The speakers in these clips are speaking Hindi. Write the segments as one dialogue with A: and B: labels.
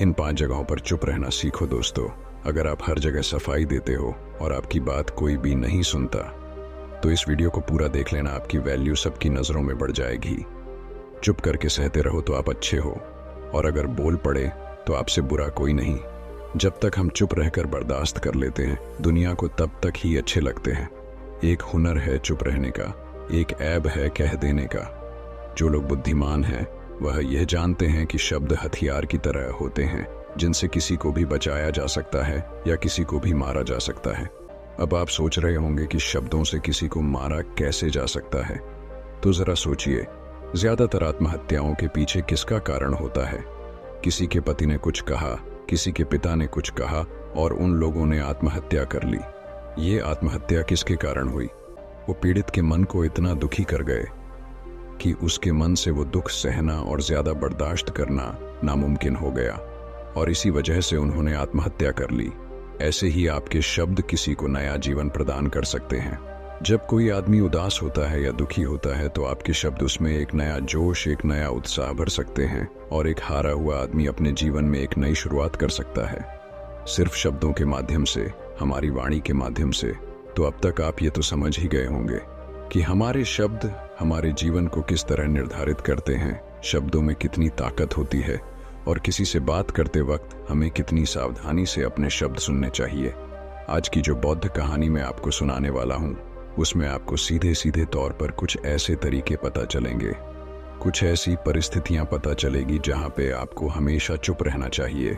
A: इन 5 जगहों पर चुप रहना सीखो दोस्तों। अगर आप हर जगह सफाई देते हो और आपकी बात कोई भी नहीं सुनता, तो इस वीडियो को पूरा देख लेना। आपकी वैल्यू सबकी नज़रों में बढ़ जाएगी। चुप करके सहते रहो तो आप अच्छे हो, और अगर बोल पड़े तो आपसे बुरा कोई नहीं। जब तक हम चुप रहकर बर्दाश्त कर लेते हैं, दुनिया को तब तक ही अच्छे लगते हैं। एक हुनर है चुप रहने का, एक ऐब है कह देने का। जो लोग बुद्धिमान हैं वह यह जानते हैं कि शब्द हथियार की तरह होते हैं, जिनसे किसी को भी बचाया जा सकता है या किसी को भी मारा जा सकता है। अब आप सोच रहे होंगे कि शब्दों से किसी को मारा कैसे जा सकता है, तो जरा सोचिए। ज्यादातर आत्महत्याओं के पीछे किसका कारण होता है? किसी के पति ने कुछ कहा, किसी के पिता ने कुछ कहा और उन लोगों ने आत्महत्या कर ली। ये आत्महत्या किसके कारण हुई? वो पीड़ित के मन को इतना दुखी कर गए कि उसके मन से वो दुख सहना और ज्यादा बर्दाश्त करना नामुमकिन हो गया, और इसी वजह से उन्होंने आत्महत्या कर ली। ऐसे ही आपके शब्द किसी को नया जीवन प्रदान कर सकते हैं। जब कोई आदमी उदास होता है या दुखी होता है तो आपके शब्द उसमें एक नया जोश, एक नया उत्साह भर सकते हैं, और एक हारा हुआ आदमी अपने जीवन में एक नई शुरुआत कर सकता है, सिर्फ शब्दों के माध्यम से, हमारी वाणी के माध्यम से। तो अब तक आप ये तो समझ ही गए होंगे कि हमारे शब्द हमारे जीवन को किस तरह निर्धारित करते हैं, शब्दों में कितनी ताकत होती है, और किसी से बात करते वक्त हमें कितनी सावधानी से अपने शब्द सुनने चाहिए। आज की जो बौद्ध कहानी मैं आपको सुनाने वाला हूँ, उसमें आपको सीधे सीधे तौर पर कुछ ऐसे तरीके पता चलेंगे, कुछ ऐसी परिस्थितियां पता चलेगी जहां पे आपको हमेशा चुप रहना चाहिए।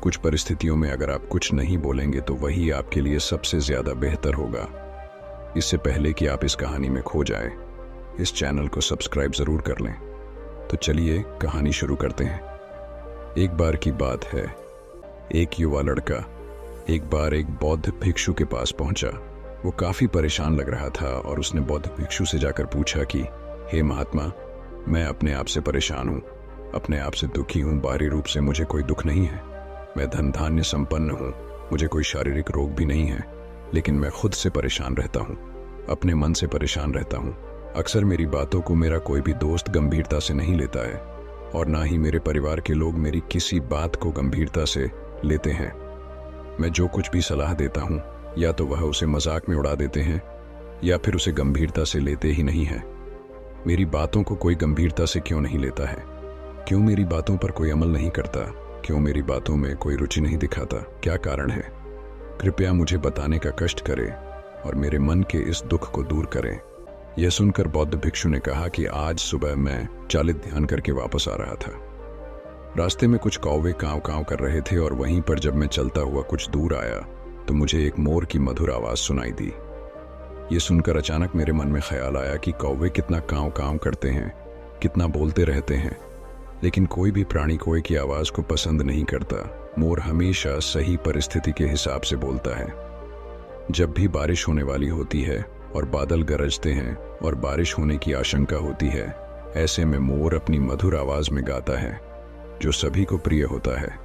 A: कुछ परिस्थितियों में अगर आप कुछ नहीं बोलेंगे तो वही आपके लिए सबसे ज्यादा बेहतर होगा। इससे पहले कि आप इस कहानी में खो जाए, इस चैनल को सब्सक्राइब जरूर कर लें। तो चलिए कहानी शुरू करते हैं। एक बार की बात है, एक युवा लड़का एक बार एक बौद्ध भिक्षु के पास पहुंचा। वो काफी परेशान लग रहा था और उसने बौद्ध भिक्षु से जाकर पूछा कि हे महात्मा, मैं अपने आप से परेशान हूँ, अपने आप से दुखी हूँ। बाहरी रूप से मुझे कोई दुख नहीं है, मैं धन धान्य संपन्न हूँ, मुझे कोई शारीरिक रोग भी नहीं है, लेकिन मैं खुद से परेशान रहता हूँ, अपने मन से परेशान रहता हूँ। अक्सर मेरी बातों को मेरा कोई भी दोस्त गंभीरता से नहीं लेता है, और ना ही मेरे परिवार के लोग मेरी किसी बात को गंभीरता से लेते हैं। मैं जो कुछ भी सलाह देता हूँ, या तो वह उसे मजाक में उड़ा देते हैं या फिर उसे गंभीरता से लेते ही नहीं है। मेरी बातों को कोई गंभीरता से क्यों नहीं लेता है? क्यों मेरी बातों पर कोई अमल नहीं करता? क्यों मेरी बातों में कोई रुचि नहीं दिखाता? क्या कारण है? कृपया मुझे बताने का कष्ट करें और मेरे मन के इस दुख को दूर करें। यह सुनकर बौद्ध भिक्षु ने कहा कि आज सुबह मैं चालित ध्यान करके वापस आ रहा था। रास्ते में कुछ कौवे कांव कांव कर रहे थे, और वहीं पर जब मैं चलता हुआ कुछ दूर आया तो मुझे एक मोर की मधुर आवाज सुनाई दी। ये सुनकर अचानक मेरे मन में ख्याल आया कि कौवे कितना कांव कांव करते हैं, कितना बोलते रहते हैं, लेकिन कोई भी प्राणी कौवे की आवाज को पसंद नहीं करता। मोर हमेशा सही परिस्थिति के हिसाब से बोलता है। जब भी बारिश होने वाली होती है और बादल गरजते हैं और बारिश होने की आशंका होती है, ऐसे में मोर अपनी मधुर आवाज में गाता है, जो सभी को प्रिय होता है,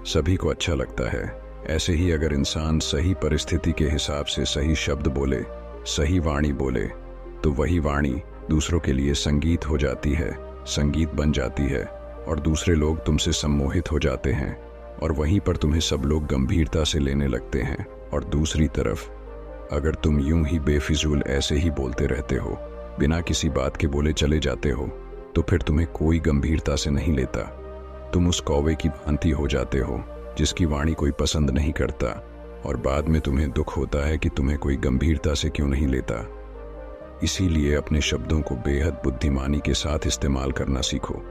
A: सभी को अच्छा लगता है। ऐसे ही अगर इंसान सही परिस्थिति के हिसाब से सही शब्द बोले, सही वाणी बोले, तो वही वाणी दूसरों के लिए संगीत हो जाती है, संगीत बन जाती है, और दूसरे लोग तुमसे सम्मोहित हो जाते हैं, और वहीं पर तुम्हें सब लोग गंभीरता से लेने लगते हैं। और दूसरी तरफ अगर तुम यूं ही बेफिजूल ऐसे ही बोलते रहते हो, बिना किसी बात के बोले चले जाते हो, तो फिर तुम्हें कोई गंभीरता से नहीं लेता। तुम उस कौवे की भांति हो जाते हो जिसकी वाणी कोई पसंद नहीं करता, और बाद में तुम्हें दुख होता है कि तुम्हें कोई गंभीरता से क्यों नहीं लेता। इसीलिए अपने शब्दों को बेहद बुद्धिमानी के साथ इस्तेमाल करना सीखो।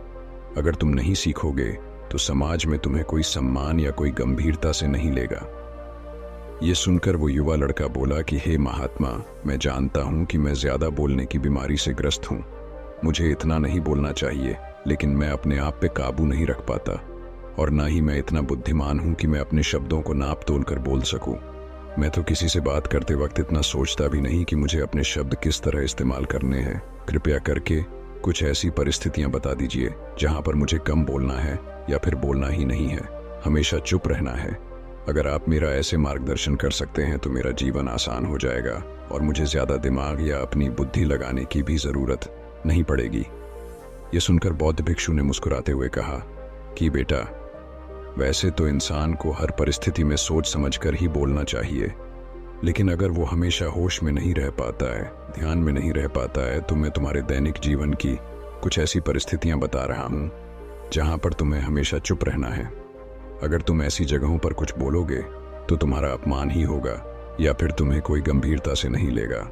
A: अगर तुम नहीं सीखोगे तो समाज में तुम्हें कोई सम्मान या कोई गंभीरता से नहीं लेगा। ये सुनकर वो युवा लड़का बोला कि हे महात्मा, मैं जानता हूँ कि मैं ज्यादा बोलने की बीमारी से ग्रस्त हूँ, मुझे इतना नहीं बोलना चाहिए, लेकिन मैं अपने आप पे काबू नहीं रख पाता, और ना ही मैं इतना बुद्धिमान हूं कि मैं अपने शब्दों को नाप तोल कर बोल सकूं। मैं तो किसी से बात करते वक्त इतना सोचता भी नहीं कि मुझे अपने शब्द किस तरह इस्तेमाल करने हैं। कृपया करके कुछ ऐसी परिस्थितियां बता दीजिए जहां पर मुझे कम बोलना है या फिर बोलना ही नहीं है, हमेशा चुप रहना है। अगर आप मेरा ऐसे मार्गदर्शन कर सकते हैं तो मेरा जीवन आसान हो जाएगा, और मुझे ज्यादा दिमाग या अपनी बुद्धि लगाने की भी जरूरत नहीं पड़ेगी। ये सुनकर बौद्ध भिक्षु ने मुस्कुराते हुए कहा कि बेटा, वैसे तो इंसान को हर परिस्थिति में सोच समझकर ही बोलना चाहिए, लेकिन अगर वो हमेशा होश में नहीं रह पाता है, ध्यान में नहीं रह पाता है, तो मैं तुम्हारे दैनिक जीवन की कुछ ऐसी परिस्थितियां बता रहा हूं जहां पर तुम्हें हमेशा चुप रहना है। अगर तुम ऐसी जगहों पर कुछ बोलोगे तो तुम्हारा अपमान ही होगा या फिर तुम्हें कोई गंभीरता से नहीं लेगा।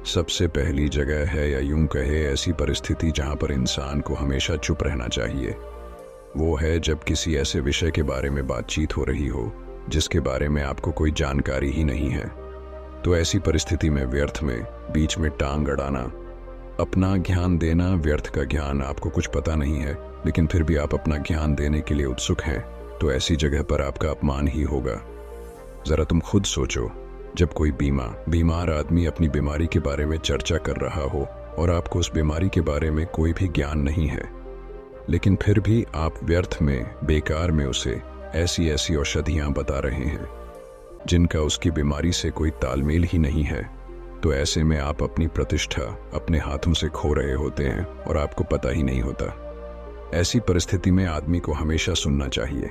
A: सबसे पहली जगह है, या यूं कहे ऐसी परिस्थिति जहां पर इंसान को हमेशा चुप रहना चाहिए, वो है जब किसी ऐसे विषय के बारे में बातचीत हो रही हो जिसके बारे में आपको कोई जानकारी ही नहीं है। तो ऐसी परिस्थिति में व्यर्थ में बीच में टांग अड़ाना, अपना ज्ञान देना, व्यर्थ का ज्ञान, आपको कुछ पता नहीं है लेकिन फिर भी आप अपना ज्ञान देने के लिए उत्सुक हैं, तो ऐसी जगह पर आपका अपमान ही होगा। जरा तुम खुद सोचो, जब कोई बीमार आदमी अपनी बीमारी के बारे में चर्चा कर रहा हो और आपको उस बीमारी के बारे में कोई भी ज्ञान नहीं है, लेकिन फिर भी आप व्यर्थ में, बेकार में उसे ऐसी ऐसी औषधियां बता रहे हैं जिनका उसकी बीमारी से कोई तालमेल ही नहीं है, तो ऐसे में आप अपनी प्रतिष्ठा अपने हाथों से खो रहे होते हैं और आपको पता ही नहीं होता। ऐसी परिस्थिति में आदमी को हमेशा सुनना चाहिए।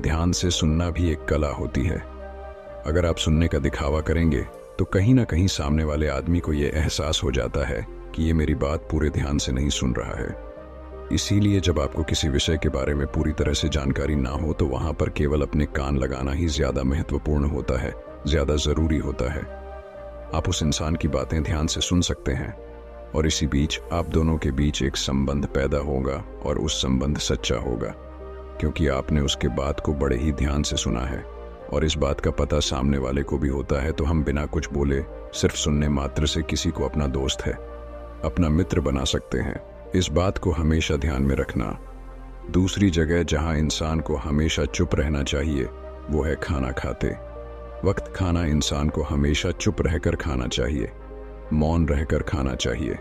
A: ध्यान से सुनना भी एक कला होती है। अगर आप सुनने का दिखावा करेंगे तो कहीं ना कहीं सामने वाले आदमी को यह एहसास हो जाता है कि ये मेरी बात पूरे ध्यान से नहीं सुन रहा है। इसीलिए जब आपको किसी विषय के बारे में पूरी तरह से जानकारी ना हो तो वहां पर केवल अपने कान लगाना ही ज्यादा महत्वपूर्ण होता है, ज्यादा जरूरी होता है। आप उस इंसान की बातें ध्यान से सुन सकते हैं और इसी बीच आप दोनों के बीच एक संबंध पैदा होगा और उस संबंध सच्चा होगा, क्योंकि आपने उसके बात को बड़े ही ध्यान से सुना है और इस बात का पता सामने वाले को भी होता है। तो हम बिना कुछ बोले, सिर्फ सुनने मात्र से किसी को अपना दोस्त है, अपना मित्र बना सकते हैं। इस बात को हमेशा ध्यान में रखना। दूसरी जगह जहां इंसान को हमेशा चुप रहना चाहिए वो है खाना खाते वक्त। खाना इंसान को हमेशा चुप रहकर खाना चाहिए, मौन रहकर खाना चाहिए।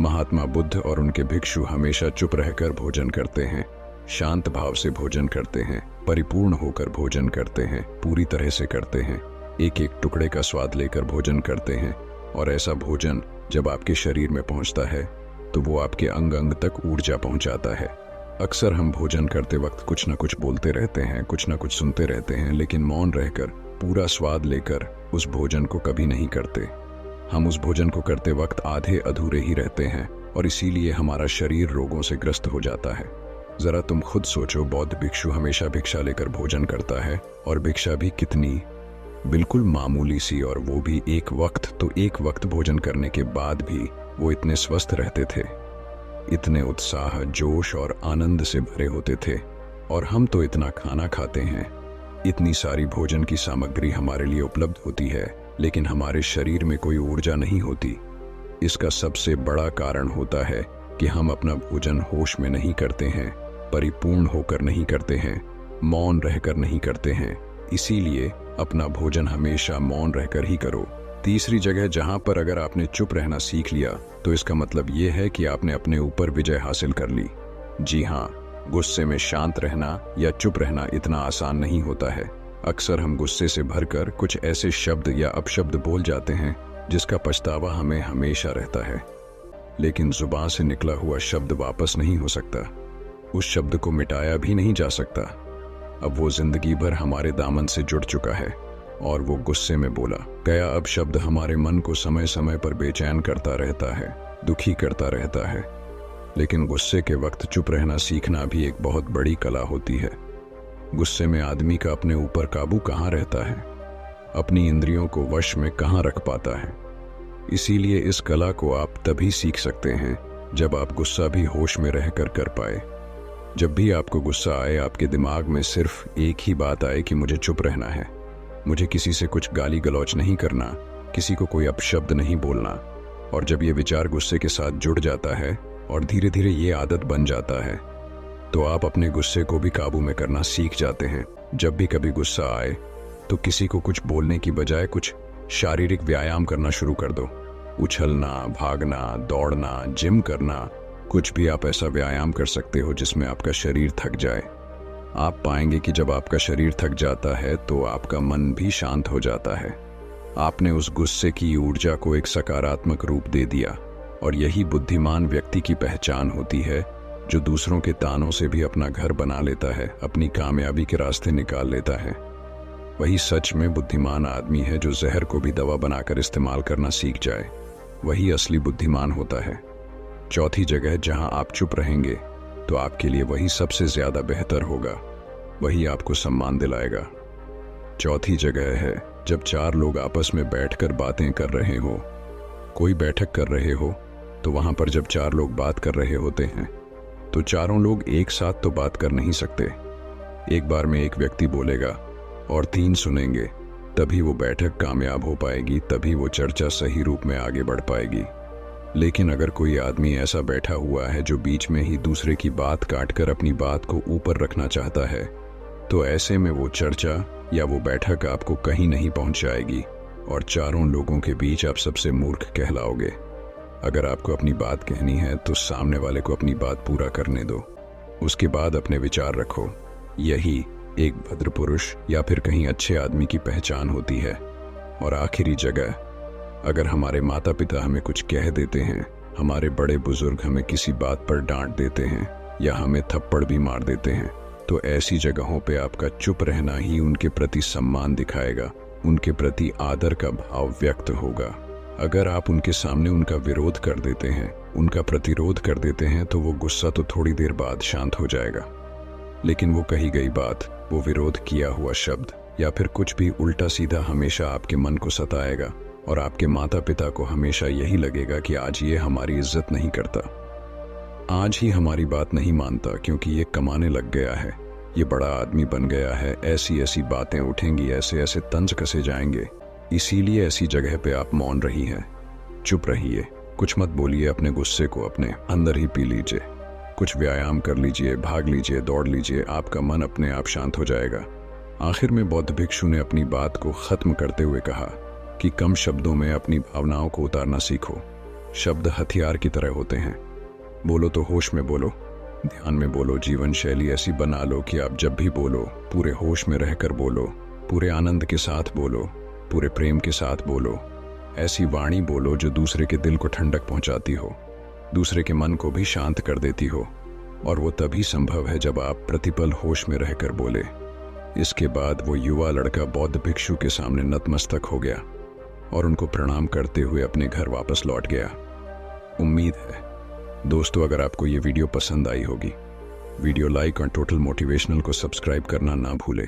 A: महात्मा बुद्ध और उनके भिक्षु हमेशा चुप रहकर भोजन करते हैं, शांत भाव से भोजन करते हैं, परिपूर्ण होकर भोजन करते हैं, पूरी तरह से करते हैं, एक एक टुकड़े का स्वाद लेकर भोजन करते हैं। और ऐसा भोजन जब आपके शरीर में पहुंचता है तो वो आपके अंग अंग तक ऊर्जा पहुंचाता है। अक्सर हम भोजन करते वक्त कुछ न कुछ बोलते रहते हैं, कुछ न कुछ सुनते रहते हैं, लेकिन मौन रहकर पूरा स्वाद लेकर उस भोजन को कभी नहीं करते। हम उस भोजन को करते वक्त आधे अधूरे ही रहते हैं और इसीलिए हमारा शरीर रोगों से ग्रस्त हो जाता है। जरा तुम खुद सोचो, बौद्ध भिक्षु हमेशा भिक्षा लेकर भोजन करता है और भिक्षा भी कितनी बिल्कुल मामूली सी, और वो भी एक वक्त। तो एक वक्त भोजन करने के बाद भी वो इतने स्वस्थ रहते थे, इतने उत्साह, जोश और आनंद से भरे होते थे। और हम तो इतना खाना खाते हैं, इतनी सारी भोजन की सामग्री हमारे लिए उपलब्ध होती है, लेकिन हमारे शरीर में कोई ऊर्जा नहीं होती। इसका सबसे बड़ा कारण होता है कि हम अपना भोजन होश में नहीं करते हैं, परिपूर्ण होकर नहीं करते हैं, मौन रहकर नहीं करते हैं। इसीलिए अपना भोजन हमेशा मौन रहकर ही करो। तीसरी जगह जहां पर अगर आपने चुप रहना सीख लिया तो इसका मतलब ये है कि आपने अपने ऊपर विजय हासिल कर ली। जी हाँ, गुस्से में शांत रहना या चुप रहना इतना आसान नहीं होता है। अक्सर हम गुस्से से भरकर कुछ ऐसे शब्द या अपशब्द बोल जाते हैं जिसका पछतावा हमें हमेशा रहता है, लेकिन जुबान से निकला हुआ शब्द वापस नहीं हो सकता, उस शब्द को मिटाया भी नहीं जा सकता। अब वो जिंदगी भर हमारे दामन से जुड़ चुका है और वो गुस्से में बोला गया अब शब्द हमारे मन को समय समय पर बेचैन करता रहता है, दुखी करता रहता है। लेकिन गुस्से के वक्त चुप रहना सीखना भी एक बहुत बड़ी कला होती है। गुस्से में आदमी का अपने ऊपर काबू कहाँ रहता है, अपनी इंद्रियों को वश में कहाँ रख पाता है। इसीलिए इस कला को आप तभी सीख सकते हैं जब आप गुस्सा भी होश में रहकर कर पाए। जब भी आपको गुस्सा आए, आपके दिमाग में सिर्फ एक ही बात आए कि मुझे चुप रहना है, मुझे किसी से कुछ गाली गलौच नहीं करना, किसी को कोई अपशब्द नहीं बोलना। और जब ये विचार गुस्से के साथ जुड़ जाता है और धीरे धीरे ये आदत बन जाता है तो आप अपने गुस्से को भी काबू में करना सीख जाते हैं। जब भी कभी गुस्सा आए तो किसी को कुछ बोलने की बजाय कुछ शारीरिक व्यायाम करना शुरू कर दो। उछलना, भागना, दौड़ना, जिम करना, कुछ भी आप ऐसा व्यायाम कर सकते हो जिसमें आपका शरीर थक जाए। आप पाएंगे कि जब आपका शरीर थक जाता है तो आपका मन भी शांत हो जाता है। आपने उस गुस्से की ऊर्जा को एक सकारात्मक रूप दे दिया और यही बुद्धिमान व्यक्ति की पहचान होती है जो दूसरों के तानों से भी अपना घर बना लेता है, अपनी कामयाबी के रास्ते निकाल लेता है, वही सच में बुद्धिमान आदमी है। जो जहर को भी दवा बनाकर इस्तेमाल करना सीख जाए, वही असली बुद्धिमान होता है। चौथी जगह, जहां आप चुप रहेंगे तो आपके लिए वही सबसे ज्यादा बेहतर होगा, वही आपको सम्मान दिलाएगा। चौथी जगह है, जब चार लोग आपस में बैठकर बातें कर रहे हो, कोई बैठक कर रहे हो, तो वहां पर जब चार लोग बात कर रहे होते हैं तो चारों लोग एक साथ तो बात कर नहीं सकते। एक बार में एक व्यक्ति बोलेगा और तीन सुनेंगे, तभी वो बैठक कामयाब हो पाएगी, तभी वो चर्चा सही रूप में आगे बढ़ पाएगी। लेकिन अगर कोई आदमी ऐसा बैठा हुआ है जो बीच में ही दूसरे की बात काटकर अपनी बात को ऊपर रखना चाहता है, तो ऐसे में वो चर्चा या वो बैठक आपको कहीं नहीं पहुंचाएगी और चारों लोगों के बीच आप सबसे मूर्ख कहलाओगे। अगर आपको अपनी बात कहनी है तो सामने वाले को अपनी बात पूरा करने दो, उसके बाद अपने विचार रखो। यही एक भद्र पुरुष या फिर कहीं अच्छे आदमी की पहचान होती है। और आखिरी जगह, अगर हमारे माता पिता हमें कुछ कह देते हैं, हमारे बड़े बुजुर्ग हमें किसी बात पर डांट देते हैं या हमें थप्पड़ भी मार देते हैं, तो ऐसी जगहों पे आपका चुप रहना ही उनके प्रति सम्मान दिखाएगा, उनके प्रति आदर का भाव व्यक्त होगा। अगर आप उनके सामने उनका विरोध कर देते हैं, उनका प्रतिरोध कर देते हैं, तो वो गुस्सा तो थोड़ी देर बाद शांत हो जाएगा, लेकिन वो कही गई बात, वो विरोध किया हुआ शब्द या फिर कुछ भी उल्टा सीधा हमेशा आपके मन को सताएगा और आपके माता पिता को हमेशा यही लगेगा कि आज ये हमारी इज्जत नहीं करता, आज ही हमारी बात नहीं मानता, क्योंकि ये कमाने लग गया है, ये बड़ा आदमी बन गया है, ऐसी ऐसी बातें उठेंगी, ऐसे ऐसे तंज कसे जाएंगे। इसीलिए ऐसी जगह पे आप मौन रही हैं, चुप रहिए, कुछ मत बोलिए, अपने गुस्से को अपने अंदर ही पी लीजिए, कुछ व्यायाम कर लीजिए, भाग लीजिए, दौड़ लीजिए, आपका मन अपने आप शांत हो जाएगा। आखिर में बौद्ध भिक्षु ने अपनी बात को खत्म करते हुए कहा कि कम शब्दों में अपनी भावनाओं को उतारना सीखो। शब्द हथियार की तरह होते हैं, बोलो तो होश में बोलो, ध्यान में बोलो, जीवन शैली ऐसी बना लो कि आप जब भी बोलो पूरे होश में रहकर बोलो, पूरे आनंद के साथ बोलो, पूरे प्रेम के साथ बोलो। ऐसी वाणी बोलो जो दूसरे के दिल को ठंडक पहुंचाती हो, दूसरे के मन को भी शांत कर देती हो, और वो तभी संभव है जब आप प्रतिपल होश में रहकर बोले। इसके बाद वो युवा लड़का बौद्ध भिक्षु के सामने नतमस्तक हो गया और उनको प्रणाम करते हुए अपने घर वापस लौट गया। उम्मीद है दोस्तों अगर आपको ये वीडियो पसंद आई होगी, वीडियो लाइक और टोटल मोटिवेशनल को सब्सक्राइब करना ना भूलें।